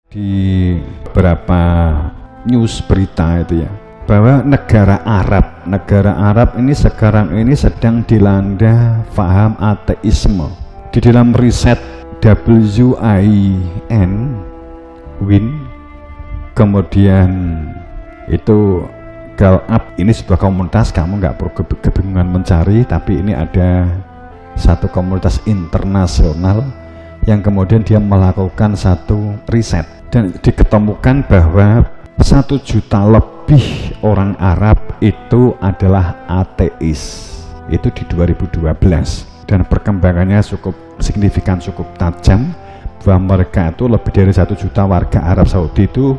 Di beberapa news berita itu ya, bahwa negara Arab ini sekarang ini sedang dilanda paham ateisme. Di dalam riset WIN, kemudian itu Gallup, ini sebuah komunitas, kamu nggak perlu kebingungan mencari, tapi ini ada satu komunitas internasional yang kemudian dia melakukan satu riset dan diketemukan bahwa 1 juta lebih orang Arab itu adalah ateis. Itu di 2012, dan perkembangannya cukup signifikan, cukup tajam, bahwa mereka itu lebih dari 1 juta warga Arab Saudi itu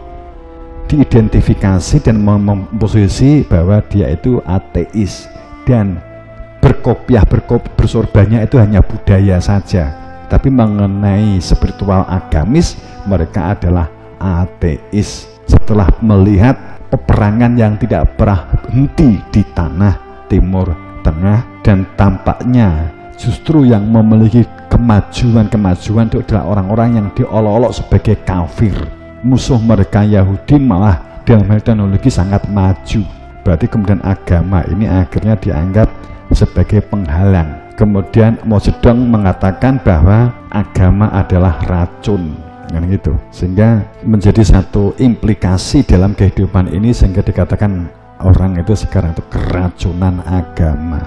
diidentifikasi dan memposisi bahwa dia itu ateis, dan bersorbannya itu hanya budaya saja, tapi mengenai spiritual agamis mereka adalah ateis. Setelah melihat peperangan yang tidak pernah henti di tanah Timur Tengah, dan tampaknya justru yang memiliki kemajuan itu adalah orang-orang yang diolok-olok sebagai kafir. Musuh mereka Yahudi malah dalam hal teknologi sangat maju. Berarti kemudian agama ini akhirnya dianggap sebagai penghalang. Kemudian Mao Zedong mengatakan bahwa agama adalah racun, kan gitu, sehingga menjadi satu implikasi dalam kehidupan ini, sehingga dikatakan orang itu sekarang itu keracunan agama.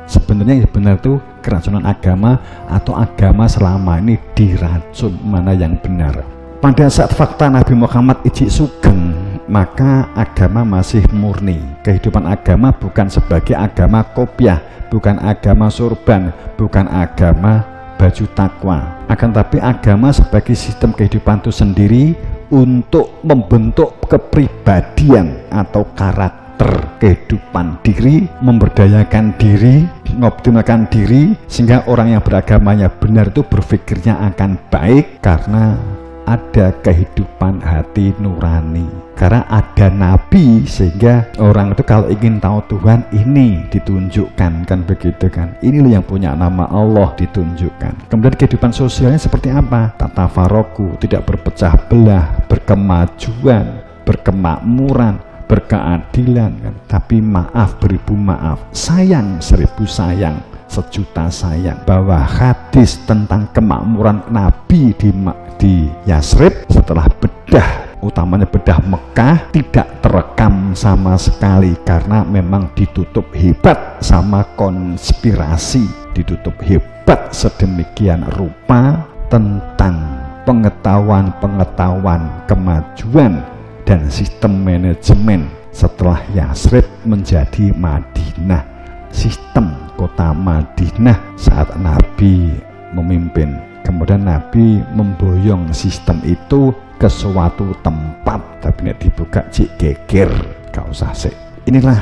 Sebenarnya yang benar itu keracunan agama atau agama selama ini diracun, mana yang benar? Pada saat fakta Nabi Muhammad ijik sugeng, maka agama masih murni. Kehidupan agama bukan sebagai agama kopiah, bukan agama surban, bukan agama baju takwa, akan tapi agama sebagai sistem kehidupan itu sendiri untuk membentuk kepribadian atau karakter kehidupan diri, memberdayakan diri, mengoptimalkan diri, sehingga orang yang beragamanya benar itu berpikirnya akan baik karena ada kehidupan hati nurani, karena ada nabi, sehingga orang itu kalau ingin tahu Tuhan ini ditunjukkan, kan begitu kan, ini loh yang punya nama Allah ditunjukkan. Kemudian kehidupan sosialnya seperti apa? Tata faroku, tidak berpecah belah, berkemajuan, berkemakmuran, berkeadilan kan? Tapi maaf beribu maaf, sayang seribu sayang, sejuta sayang, bahwa hadis tentang kemakmuran Nabi di Yasrib setelah bedah, utamanya bedah Mekah, tidak terekam sama sekali karena memang ditutup hebat sama konspirasi, ditutup hebat sedemikian rupa tentang pengetahuan kemajuan dan sistem manajemen setelah Yasrib menjadi Madinah, sistem kota Madinah saat Nabi memimpin. Kemudian Nabi memboyong sistem itu ke suatu tempat, tapi nek dibuka cik geger, gak usah sih. Inilah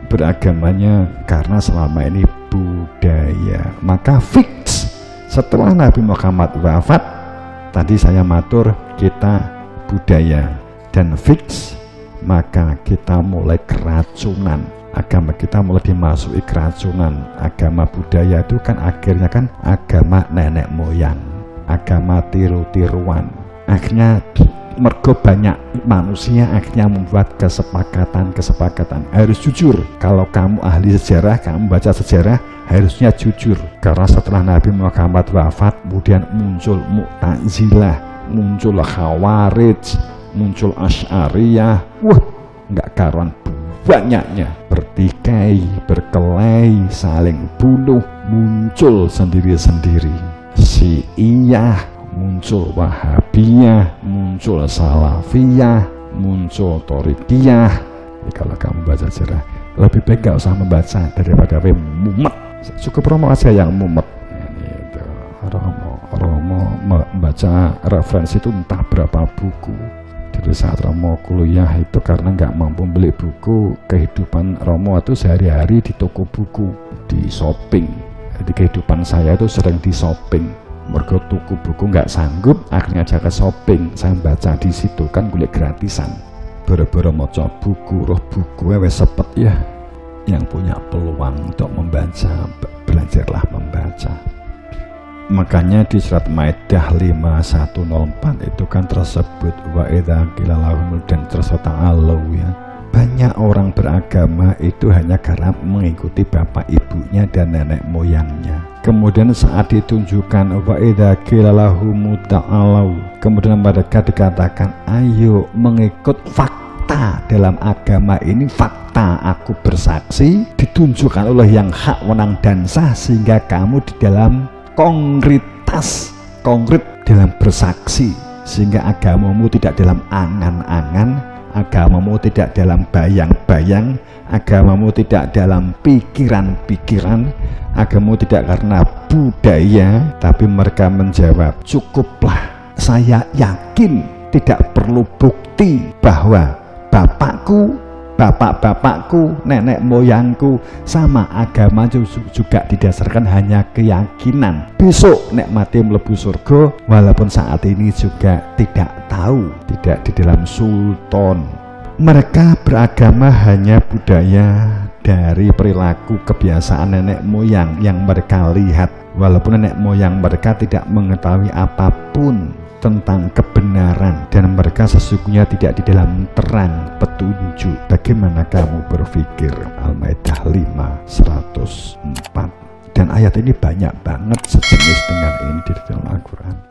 beragamanya karena selama ini budaya. Maka fix setelah Nabi Muhammad wafat, tadi saya matur kita budaya, dan fix maka kita mulai keracunan. Agama kita mulai dimasuki keracunan. Agama budaya itu kan akhirnya kan agama nenek moyang, agama tiru-tiruan. Akhirnya mergo banyak manusia akhirnya membuat kesepakatan harus jujur. Kalau kamu ahli sejarah, kamu baca sejarah, harusnya jujur. Karena setelah Nabi Muhammad wafat, kemudian muncul Mu'tazilah, muncul Khawarij, muncul Asy'ariyah. Wah, nggak karuan banyaknya, bertikai, berkelahi, saling bunuh, muncul sendiri-sendiri. Syiah, muncul Wahabiyah, muncul Salafiyah, muncul Torikiyah. Kalau kamu baca sejarah, lebih baik gak usah membaca daripada mumet. Cukup Romo aja yang mumet. Ini Romo membaca referensi itu entah berapa buku. Jadi saat Romo kuliah itu karena nggak mampu beli buku, kehidupan Romo itu sehari-hari di toko buku, di shopping. Jadi kehidupan saya itu sering di shopping. Mergo tuku buku nggak sanggup, akhirnya jaga shopping. Saya baca di situ kan kuliah gratisan. Boro-boro maca buku, roh buku wes sepet ya. Yang punya peluang untuk membaca, belajarlah membaca. Makanya di surat Maidah 5104 itu kan tersebut wa idza qila lahum dan ta'alu ya. Banyak orang beragama itu hanya karena mengikuti bapak ibunya dan nenek moyangnya. Kemudian saat ditunjukkan wa idza qila lahum ta'alu, kemudian mereka dikatakan ayo mengikut fakta dalam agama ini, fakta aku bersaksi ditunjukkan oleh yang hak, wenang dan sah, sehingga kamu di dalam konkret dalam bersaksi, sehingga agamamu tidak dalam angan-angan, agamamu tidak dalam bayang-bayang, agamamu tidak dalam pikiran-pikiran, agamamu tidak karena budaya. Tapi mereka menjawab, cukuplah, saya yakin tidak perlu bukti bahwa bapak-bapakku, nenek moyangku sama agama juga didasarkan hanya keyakinan. Besok nek mati mlebu surga, walaupun saat ini juga tidak tahu, tidak di dalam sultan. Mereka beragama hanya budaya dari perilaku kebiasaan nenek moyang yang mereka lihat, walaupun nenek moyang mereka tidak mengetahui apapun tentang kebenaran, dan mereka sesungguhnya tidak di dalam terang petunjuk. Bagaimana kamu berpikir? Al-Maidah 5:104. Dan ayat ini banyak banget sejenis dengan ini di dalam Al-Quran.